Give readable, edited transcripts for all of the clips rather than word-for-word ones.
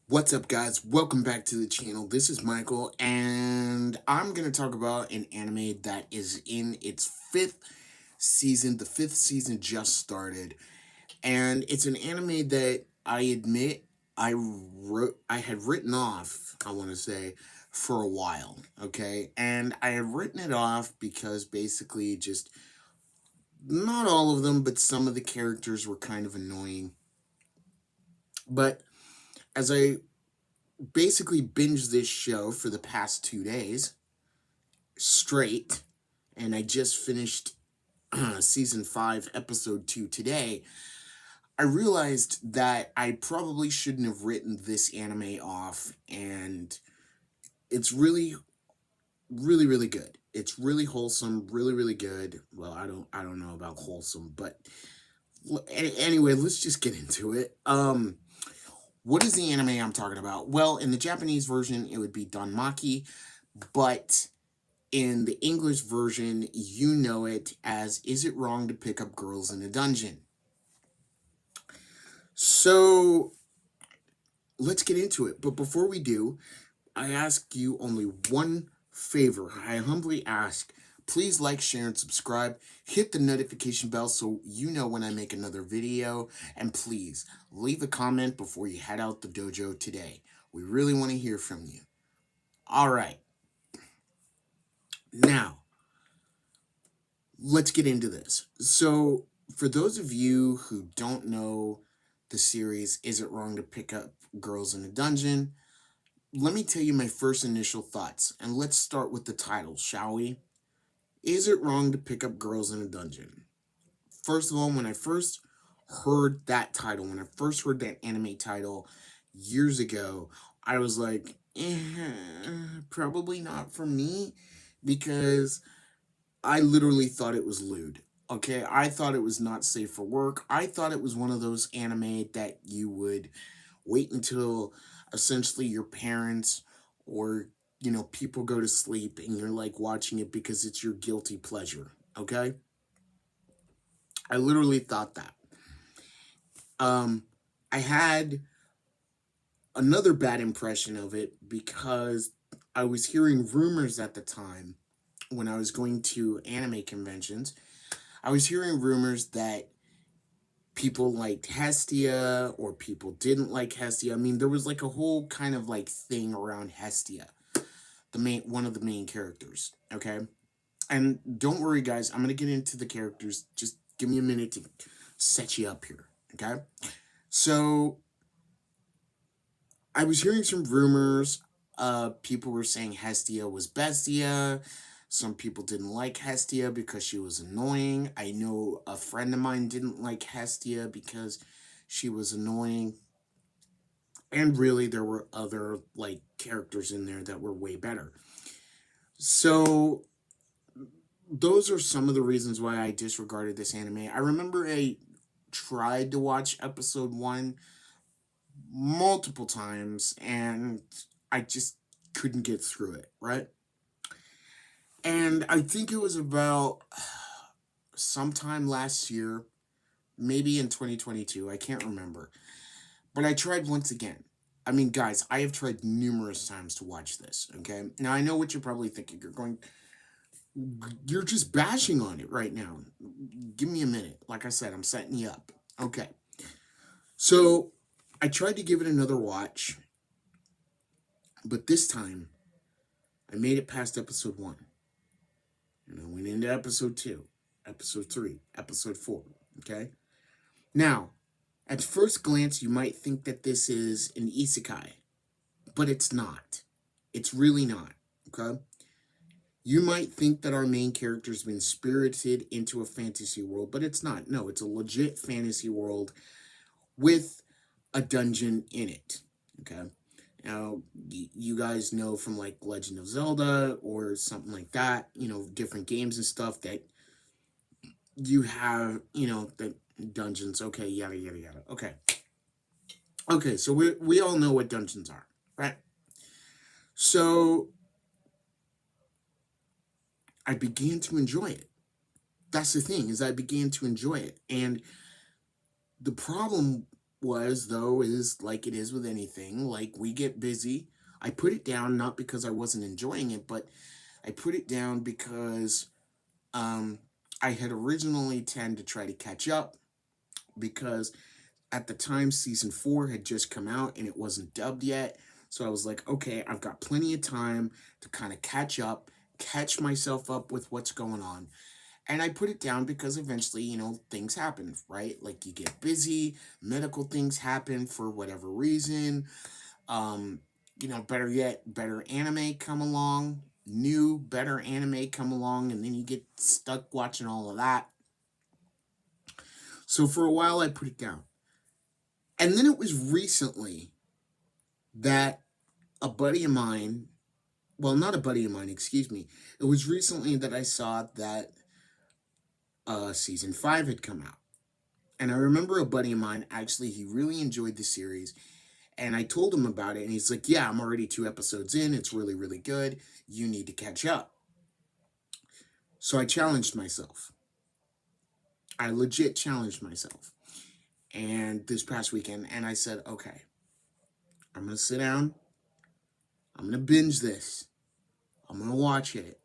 What's up, guys? Welcome back to the channel. This is Michael, and I'm going to talk about an anime that is in its fifth season. The fifth season just started, and it's an anime that I admit I had written off, I want to say, for a while, okay? And I had written it off because basically just not all of them, but some of the characters were kind of annoying. But as I basically binged this show for the past 2 days straight, and I just finished season 5, episode 2 today. I realized that I probably shouldn't have written this anime off, and it's really, really, really good. It's really wholesome, really, really good. Well, I don't know about wholesome, but anyway, let's just get into it. What is the anime I'm talking about? Well, in the Japanese version, it would be Danmaki, but in the English version, you know it as Is It Wrong to Pick Up Girls in a Dungeon? So let's get into it. But before we do, I ask you only one favor. I humbly ask, please like, share, and subscribe. Hit the notification bell so you know when I make another video. And please, leave a comment before you head out the dojo today. We really want to hear from you. All right. Now, let's get into this. So, for those of you who don't know the series, Is It Wrong to Pick Up Girls in a Dungeon? Let me tell you my first initial thoughts, and let's start with the title, shall we? Is it wrong to pick up girls in a dungeon? First of all, when I first heard that title, when I first heard that anime title years ago, I was like, probably not for me, because I literally thought it was lewd. Okay, I thought it was not safe for work. I thought it was one of those anime that you would wait until essentially your parents or people go to sleep and you're like watching it because it's your guilty pleasure. Okay, I literally thought that. Um, I had another bad impression of it because I was hearing rumors at the time when I was going to anime conventions. I was hearing rumors that people liked Hestia or people didn't like Hestia. I mean, there was like a whole kind of like thing around Hestia, one of the main characters. Okay, and don't worry, guys. I'm gonna get into the characters. Just give me a minute to set you up here. Okay, so I was hearing some rumors. People were saying Hestia was Bestia. Some people didn't like Hestia because she was annoying. I know a friend of mine didn't like Hestia because she was annoying. And really, there were other like characters in there that were way better. So those are some of the reasons why I disregarded this anime. I remember I tried to watch episode 1 multiple times and I just couldn't get through it, right? And I think it was about sometime last year, maybe in 2022, I can't remember. But I tried once again. I mean, guys, I have tried numerous times to watch this, okay? Now, I know what you're probably thinking. You're just bashing on it right now. Give me a minute. Like I said, I'm setting you up. Okay. So, I tried to give it another watch, but this time, I made it past episode 1. And I went into episode 2, episode 3, episode 4, okay? Now, at first glance, you might think that this is an isekai, but it's not. It's really not, okay? You might think that our main character's been spirited into a fantasy world, but it's not. No, it's a legit fantasy world with a dungeon in it, okay? Now, you guys know from like Legend of Zelda or something like that, different games and stuff that you have, the dungeons, okay, yada, yada, yada. Okay. Okay, so we all know what dungeons are, right? So I began to enjoy it. That's the thing, is I began to enjoy it. And the problem was, though, is like it is with anything. Like, we get busy. I put it down not because I wasn't enjoying it, but I put it down because um, I had originally intended to try to catch up because at the time season 4 had just come out and it wasn't dubbed yet. So I was like, okay, I've got plenty of time to kind of catch up, catch myself up with what's going on. And I put it down because eventually, things happen, right? Like, you get busy, medical things happen for whatever reason. Um, Better yet, better anime come along, new, better anime come along, and then you get stuck watching all of that. So for a while, I put it down. And then it was recently that a buddy of mine, well, not a buddy of mine, excuse me. It was recently that I saw that season 5 had come out. And I remember a buddy of mine, actually, he really enjoyed the series. And I told him about it, and he's like, yeah, I'm already 2 episodes in. It's really, really good. You need to catch up. So I challenged myself. I legit challenged myself. And this past weekend, and I said, okay, I'm going to sit down. I'm going to binge this. I'm going to watch it.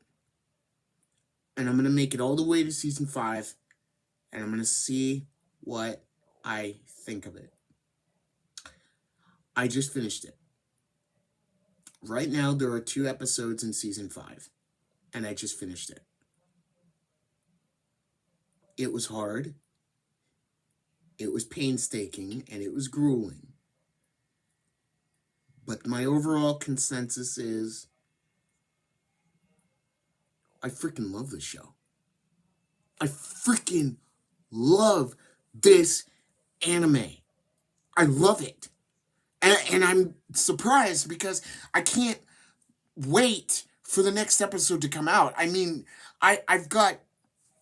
And I'm going to make it all the way to season 5. And I'm going to see what I think of it. I just finished it. Right now, there are 2 episodes in season 5. And I just finished it. It was hard. It was painstaking. And it was grueling. But my overall consensus is I freaking love this show. I freaking love this anime. I love it. And I'm surprised because I can't wait for the next episode to come out. I mean, I've got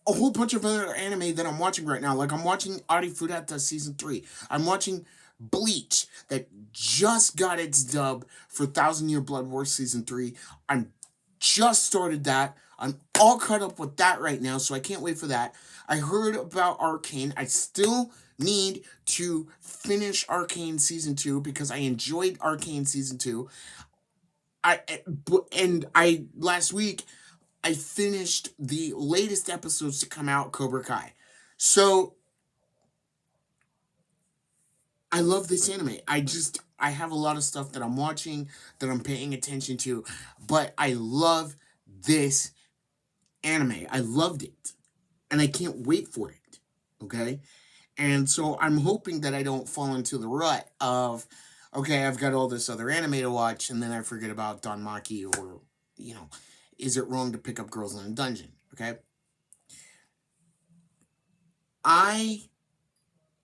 a whole bunch of other anime that I'm watching right now. Like, I'm watching Arifureta season 3. I'm watching Bleach that just got its dub for 1,000 Year Blood War season 3. I'm just started that. I'm all caught up with that right now, so I can't wait for that. I heard about Arcane. I still need to finish Arcane season 2 because I enjoyed Arcane season 2. Last week I finished the latest episodes to come out, Cobra Kai. So I love this anime. I have a lot of stuff that I'm watching, that I'm paying attention to, but I love this anime. I loved it. And I can't wait for it. Okay? And so I'm hoping that I don't fall into the rut of, okay, I've got all this other anime to watch, and then I forget about Danmaki, or, is it wrong to pick up Girls in a Dungeon? Okay? I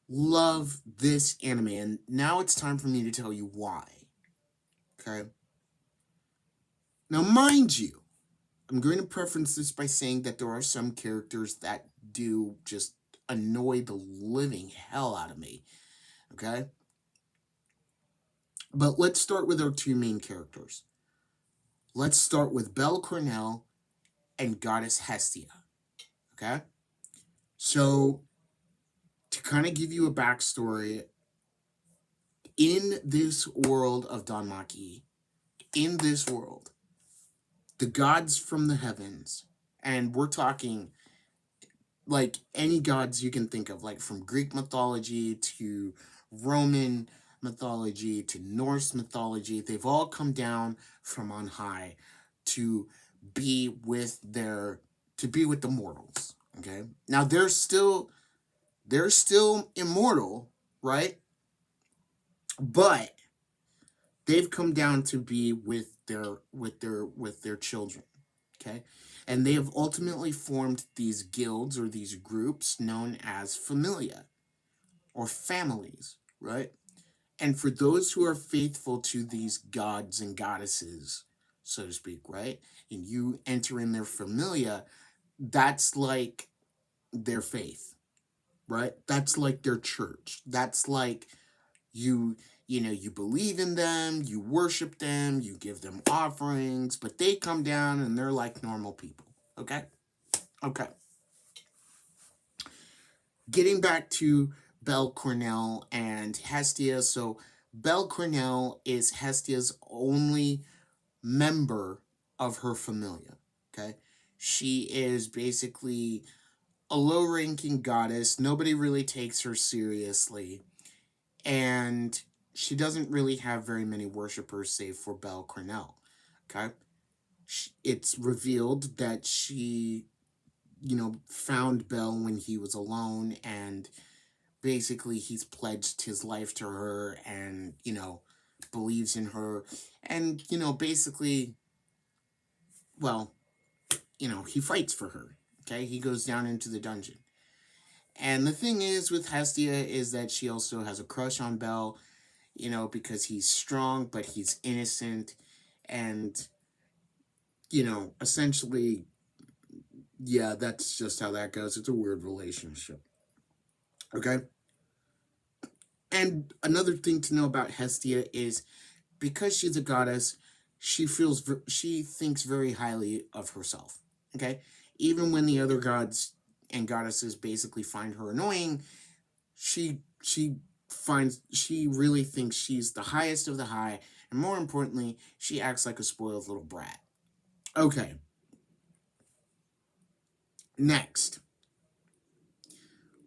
love this anime, and now it's time for me to tell you why. Okay? Now, mind you, I'm going to preference this by saying that there are some characters that do just annoy the living hell out of me. Okay? But let's start with our 2 main characters. Let's start with Belle Cornell and Goddess Hestia. Okay? So, to kind of give you a backstory, in this world of Danmaki, in this world, the gods from the heavens, and we're talking like any gods you can think of, like from Greek mythology to Roman mythology to Norse mythology, they've all come down from on high to be with the mortals. Okay? Now they're still immortal, right? But they've come down to be with their children. Okay? And they have ultimately formed these guilds or these groups known as familia or families, right? And for those who are faithful to these gods and goddesses, so to speak, right? And you enter in their familia, that's like their faith, right? That's like their church. That's like you believe in them, you worship them, you give them offerings, but they come down and they're like normal people. Okay? Okay. Getting back to Belle Cornell and Hestia. So Belle Cornell is Hestia's only member of her familia. Okay, she is basically a low-ranking goddess. Nobody really takes her seriously, and she doesn't really have very many worshippers save for Belle Cornell. Okay, it's revealed that she, found Belle when he was alone, and basically he's pledged his life to her, and believes in her, and basically, well, he fights for her. Okay, he goes down into the dungeon. And the thing is with Hestia is that she also has a crush on Belle, because he's strong, but he's innocent. And, essentially, yeah, that's just how that goes. It's a weird relationship. Okay? And another thing to know about Hestia is because she's a goddess, she thinks very highly of herself. Okay? Even when the other gods and goddesses basically find her annoying, she really thinks she's the highest of the high, and more importantly, she acts like a spoiled little brat. Okay. Next,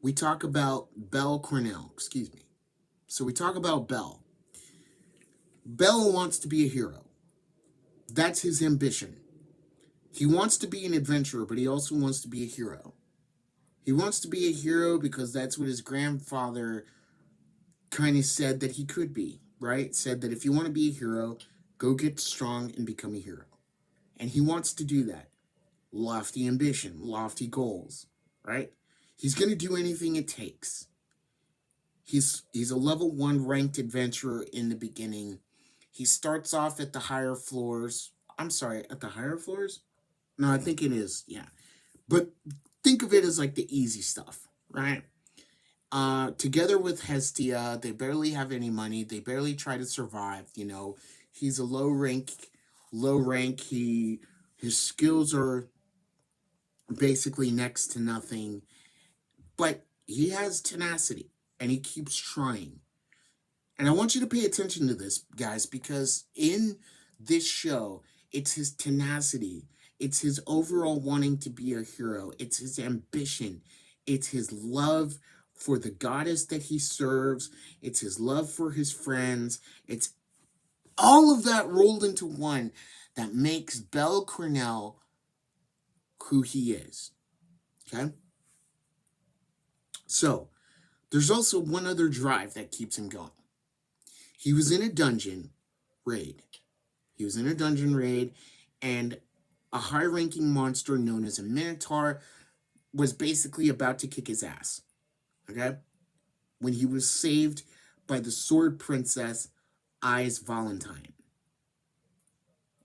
we talk about Belle Cornell. Excuse me. So we talk about Belle. Belle wants to be a hero. That's his ambition. He wants to be an adventurer, but he also wants to be a hero. He wants to be a hero because that's what his grandfather kind of said that he could be, right? Said that if you want to be a hero, go get strong and become a hero. And he wants to do that. Lofty ambition, lofty goals, right? He's going to do anything it takes. He's a level 1 ranked adventurer in the beginning. He starts off at the higher floors. I'm sorry, at the higher floors? No, I think it is, yeah. But think of it as like the easy stuff, right? Together with Hestia, they barely have any money. They barely try to survive. He's a low rank. His skills are basically next to nothing, but he has tenacity and he keeps trying. And I want you to pay attention to this, guys, because in this show, it's his tenacity, it's his overall wanting to be a hero, it's his ambition, it's his love for the goddess that he serves, it's his love for his friends, it's all of that rolled into one that makes Belle Cornell who he is. Okay? So, there's also one other drive that keeps him going. He was in a dungeon raid. And a high-ranking monster known as a Minotaur was basically about to kick his ass. Okay? When he was saved by the sword princess, Eyes Valentine.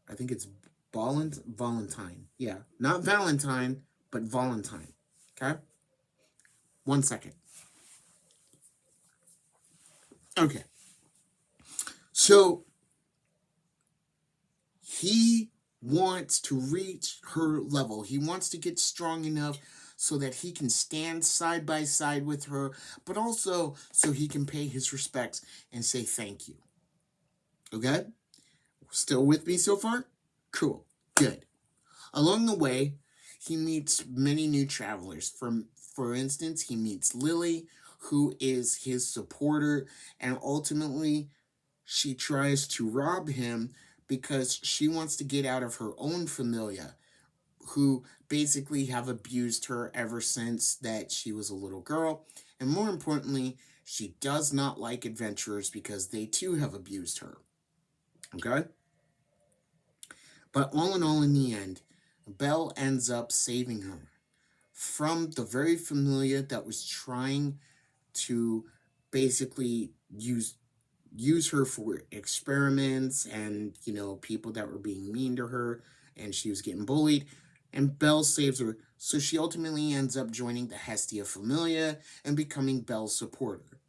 I think it's Valentine. Yeah. Not Valentine, but Valentine. Okay? 1 second. Okay. So, he wants to reach her level. He wants to get strong enough so that he can stand side by side with her, but also so he can pay his respects and say thank you. Okay? Still with me so far? Cool. Good. Along the way, he meets many new travelers. For instance, he meets Lily, who is his supporter, and ultimately she tries to rob him because she wants to get out of her own familia, who basically have abused her ever since that she was a little girl. And more importantly, she does not like adventurers because they too have abused her. Okay? But all in all, in the end, Belle ends up saving her from the very familia that was trying to basically use her for experiments, and people that were being mean to her, and she was getting bullied, and Belle saves her, so she ultimately ends up joining the Hestia familia and becoming Belle's supporter.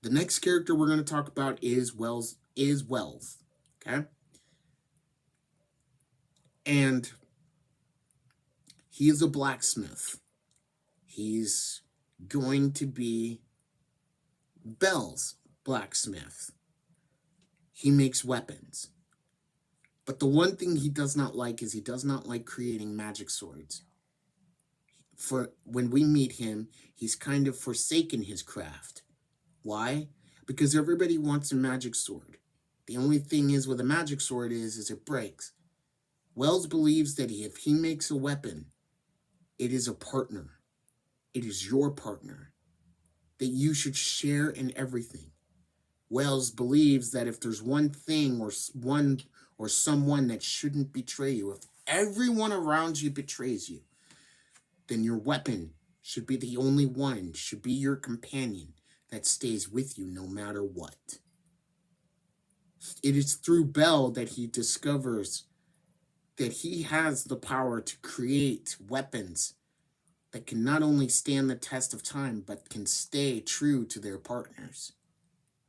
The next character we're going to talk about is Wells. Okay? And he is a blacksmith. He's going to be Bel's blacksmith. He makes weapons. But the one thing he does not like is he does not like creating magic swords. For when we meet him, he's kind of forsaken his craft. Why? Because everybody wants a magic sword. The only thing is with a magic sword is it breaks. Wells believes that if he makes a weapon, it is a partner. It is your partner. That you should share in everything. Wells believes that if there's one thing or someone that shouldn't betray you, if everyone around you betrays you, then your weapon should be the only one, should be your companion that stays with you no matter what. It is through Bel that he discovers that he has the power to create weapons that can not only stand the test of time, but can stay true to their partners.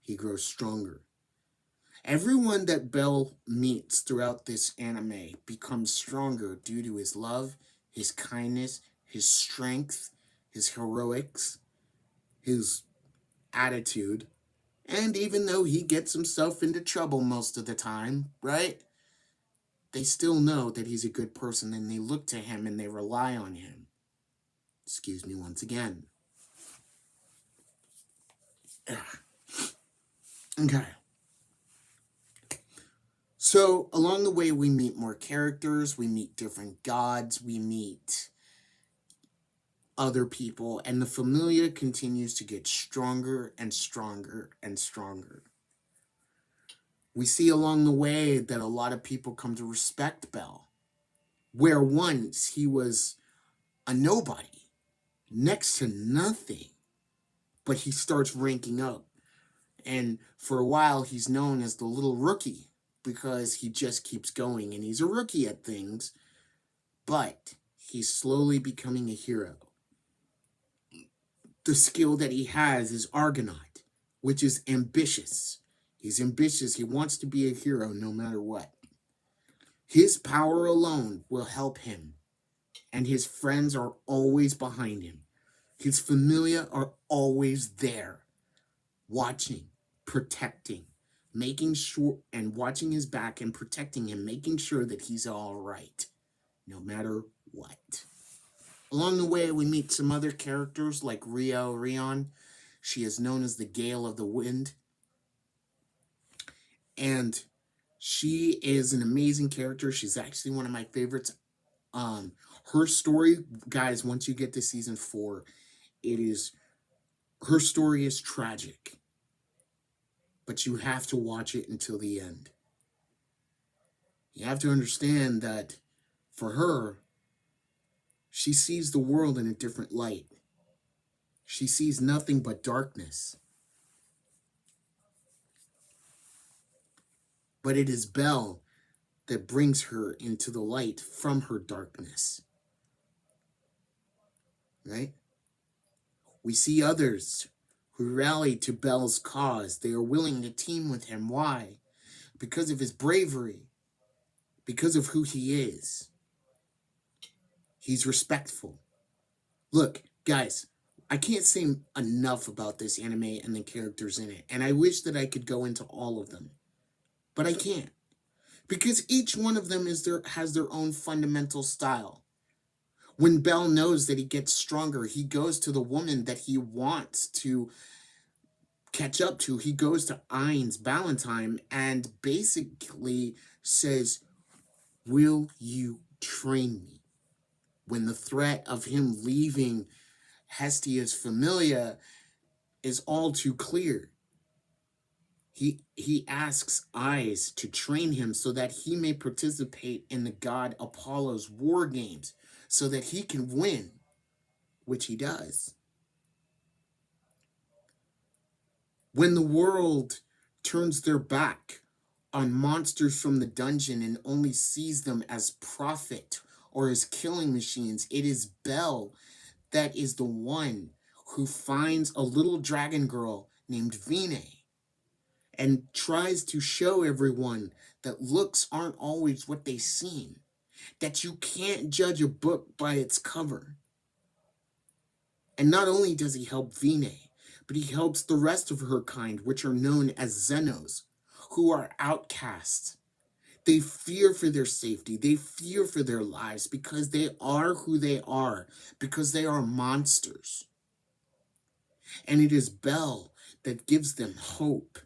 He grows stronger. Everyone that Bel meets throughout this anime becomes stronger due to his love, his kindness, his strength, his heroics, his attitude, and even though he gets himself into trouble most of the time, right? They still know that he's a good person and they look to him and they rely on him. Excuse me once again. Okay. So along the way, we meet more characters, we meet different gods, we meet other people, and the familia continues to get stronger and stronger and stronger. We see along the way that a lot of people come to respect Bel, where once he was a nobody, next to nothing, but he starts ranking up. And for a while, he's known as the little rookie because he just keeps going, and he's a rookie at things, but he's slowly becoming a hero. The skill that he has is Argonaut, which is ambitious. He's ambitious. He wants to be a hero no matter what. His power alone will help him, and his friends are always behind him. His familia are always there, watching, protecting, making sure, and watching his back and protecting him, making sure that he's all right, no matter what. Along the way, we meet some other characters like Rio Rion. She is known as the Gale of the Wind. And she is an amazing character. She's actually one of my favorites. Her story, guys, once you get to season 4, her story is tragic. But you have to watch it until the end. You have to understand that for her, she sees the world in a different light. She sees nothing but darkness. But it is Bel that brings her into the light from her darkness. Right? We see others who rally to Bel's cause. They are willing to team with him. Why? Because of his bravery. Because of who he is. He's respectful. Look, guys, I can't say enough about this anime and the characters in it. And I wish that I could go into all of them. But I can't. Because each one of them has their own fundamental style. When Bel knows that he gets stronger, he goes to the woman that he wants to catch up to. He goes to Ainz Valentine and basically says, "Will you train me?" When the threat of him leaving Hestia's familia is all too clear. He asks Aiz to train him so that he may participate in the god Apollo's war games, so that he can win, which he does. When the world turns their back on monsters from the dungeon and only sees them as profit or as killing machines, it is Bel that is the one who finds a little dragon girl named Vine and tries to show everyone that looks aren't always what they seem, that you can't judge a book by its cover. And not only does he help Vine, but he helps the rest of her kind, which are known as Xenos, who are outcasts. They fear for their safety. They fear for their lives because they are who they are, because they are monsters. And it is Belle that gives them hope.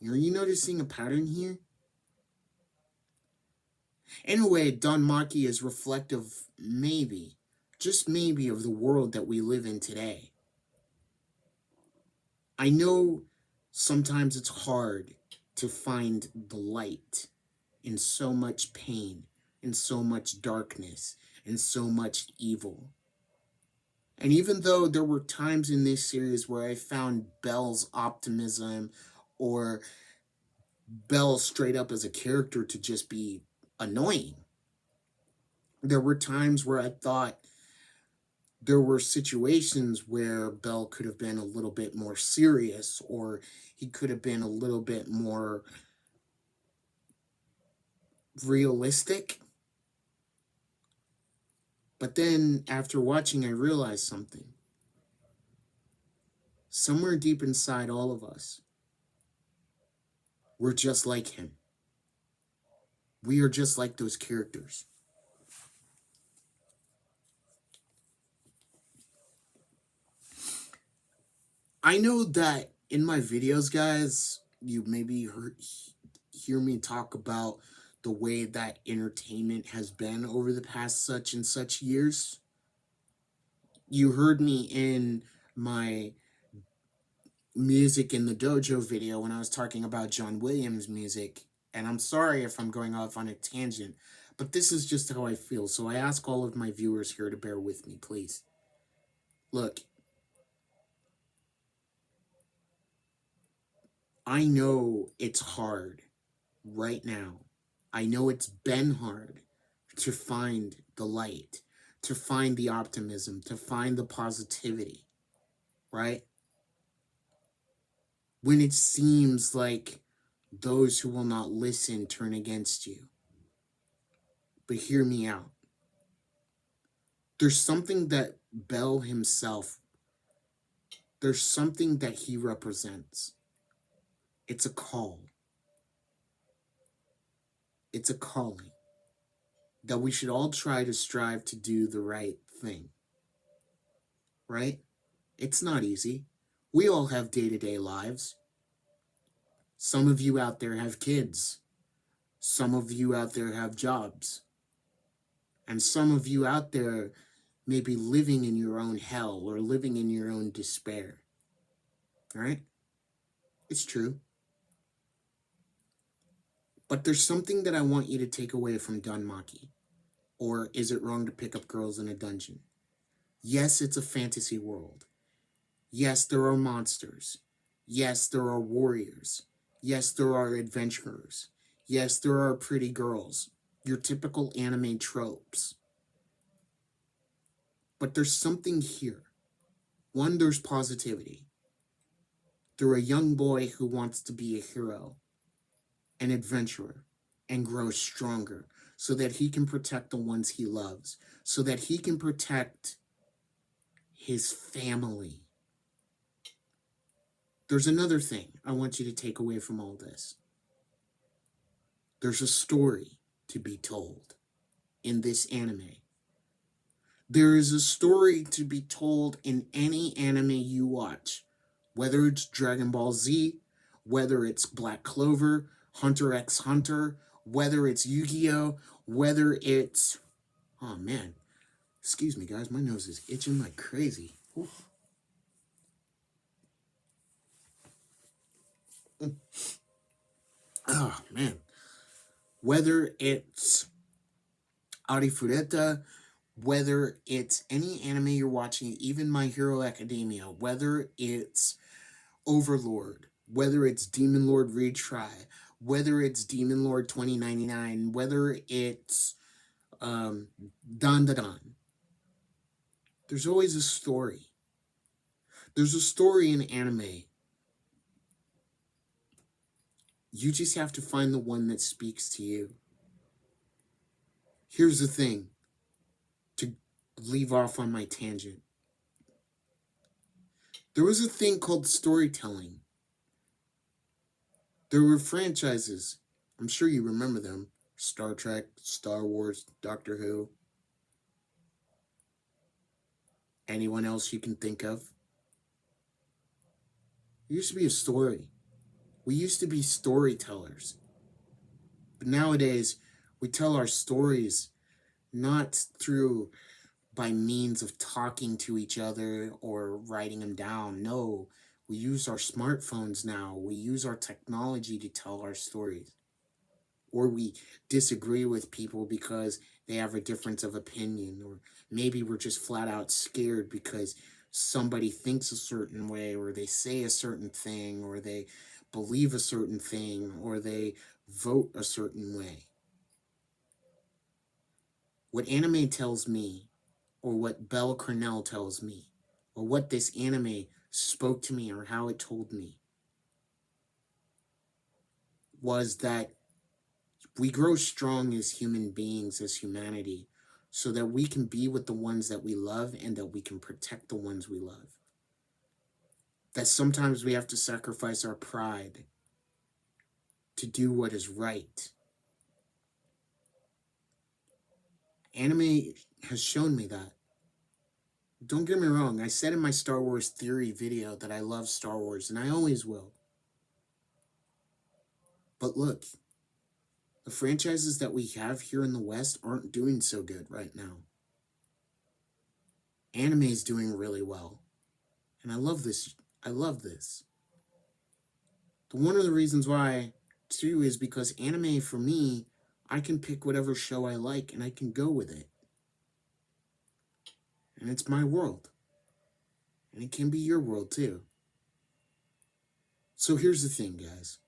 Are you noticing a pattern here? In a way, Don Machi is reflective, maybe, just maybe, of the world that we live in today. I know sometimes it's hard to find the light in so much pain, in so much darkness, and so much evil. And even though there were times in this series where I found Belle's optimism or Belle straight up as a character to just be annoying, there were times where I thought there were situations where Belle could have been a little bit more serious, or he could have been a little bit more realistic. But then after watching, I realized something. Somewhere deep inside all of us, we're just like him. We are just like those characters. I know that in my videos, guys, you maybe hear me talk about the way that entertainment has been over the past such and such years. You heard me in my music in the dojo video when I was talking about John Williams music, and I'm sorry if I'm going off on a tangent, but this is just how I feel, so I ask all of my viewers here to bear with me, please. Look, I know it's hard right now. I know it's been hard to find the light, to find the optimism, to find the positivity, right? When it seems like those who will not listen turn against you. But hear me out. There's something that Belle himself, there's something that he represents. It's a call. It's a calling that we should all try to strive to do the right thing. Right? It's not easy. We all have day-to-day lives. Some of you out there have kids. Some of you out there have jobs. And some of you out there may be living in your own hell or living in your own despair. Right? It's true. But there's something that I want you to take away from Don Machi. Or is it wrong to pick up girls in a dungeon? Yes, it's a fantasy world. Yes, there are monsters. Yes, there are warriors. Yes, there are adventurers. Yes, there are pretty girls. Your typical anime tropes. But there's something here. One, there's positivity. They're a young boy who wants to be a hero, an adventurer, and grow stronger so that he can protect the ones he loves, so that he can protect his family. There's another thing I want you to take away from all this. There's a story to be told in this anime. There is a story to be told in any anime you watch, whether it's Dragon Ball Z, whether it's Black Clover, Hunter x Hunter, whether it's Yu-Gi-Oh, whether it's... Oh man, excuse me guys, my nose is itching like crazy. Oof. Oh man. Whether it's Arifureta, whether it's any anime you're watching, even My Hero Academia, whether it's Overlord, whether it's Demon Lord Retry, whether it's Demon Lord 2099, whether it's Dan Dan Dan, there's always a story. There's a story in anime. You just have to find the one that speaks to you. Here's the thing, to leave off on my tangent. There was a thing called storytelling. There were franchises. I'm sure you remember them. Star Trek, Star Wars, Doctor Who. Anyone else you can think of? It used to be a story. We used to be storytellers. But nowadays, we tell our stories not through by means of talking to each other or writing them down. No, we use our smartphones now. We use our technology to tell our stories. Or we disagree with people because they have a difference of opinion, or maybe we're just flat out scared because somebody thinks a certain way, or they say a certain thing, or they believe a certain thing, or they vote a certain way. What anime tells me, or what Belle Cornell tells me, or what this anime spoke to me, or how it told me, was that we grow strong as human beings, as humanity, so that we can be with the ones that we love and that we can protect the ones we love. That sometimes we have to sacrifice our pride to do what is right. Anime has shown me that. Don't get me wrong, I said in my Star Wars theory video that I love Star Wars, and I always will. But look, the franchises that we have here in the West aren't doing so good right now. Anime is doing really well. And I love this. I love this. One of the reasons why, too, is because anime, for me, I can pick whatever show I like and I can go with it. And it's my world. And it can be your world, too. So here's the thing, guys.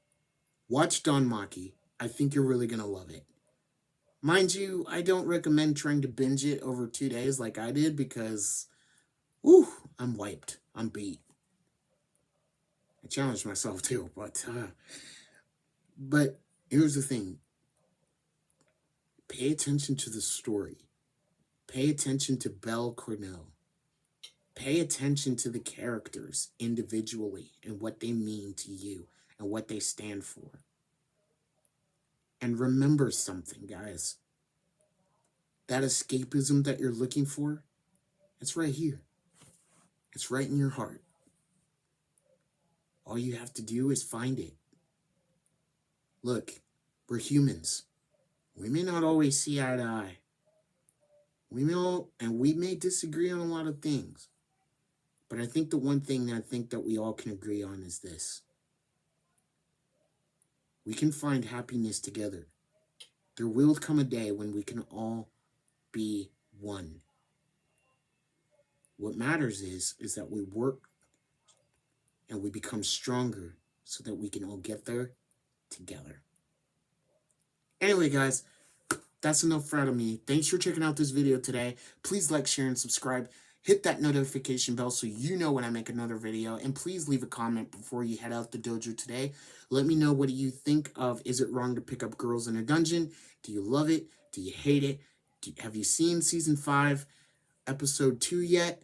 Watch DanMachi. I think you're really going to love it. Mind you, I don't recommend trying to binge it over 2 days like I did because, whew, I'm wiped. I'm beat. I challenged myself too, but here's the thing. Pay attention to the story. Pay attention to Belle Cornell. Pay attention to the characters individually and what they mean to you and what they stand for. And remember something, guys. That escapism that you're looking for, it's right here. It's right in your heart. All you have to do is find it. Look, we're humans. We may not always see eye to eye. We may disagree on a lot of things. But I think the one thing that we all can agree on is this. We can find happiness together. There will come a day when we can all be one. What matters is that we work and we become stronger so that we can all get there together. Anyway, guys, that's enough out of me. Thanks for checking out this video today. Please like, share, and subscribe. Hit that notification bell so you know when I make another video. And please leave a comment before you head out the dojo today. Let me know, what do you think of Is It Wrong to Pick Up Girls in a Dungeon? Do you love it? Do you hate it? Have you seen Season 5, Episode 2 yet?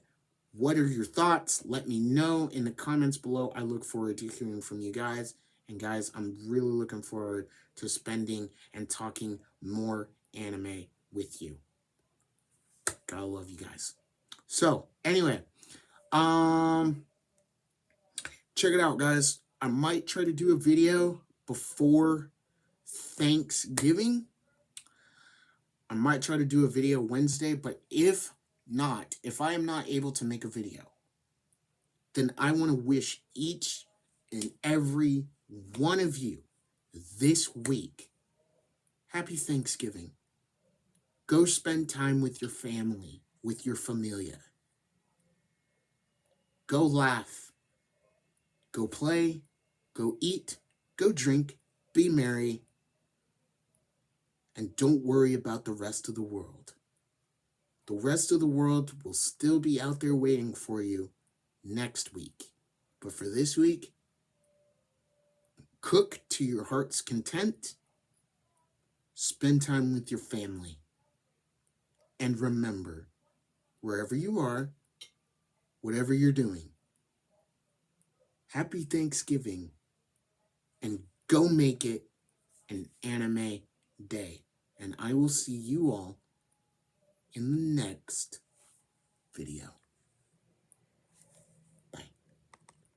What are your thoughts? Let me know in the comments below. I look forward to hearing from you guys. And guys, I'm really looking forward to spending and talking more anime with you. Gotta love you guys. So, anyway, check it out, guys. I might try to do a video before Thanksgiving. I might try to do a video Wednesday, but if not, if I am not able to make a video, then I want to wish each and every one of you this week happy Thanksgiving. Go spend time with your family, with your familia. Go laugh. Go play. Go eat. Go drink. Be merry. And don't worry about the rest of the world. The rest of the world will still be out there waiting for you next week. But for this week, cook to your heart's content. Spend time with your family. And remember, wherever you are, whatever you're doing, Happy Thanksgiving, and go make it an anime day. And I will see you all in the next video.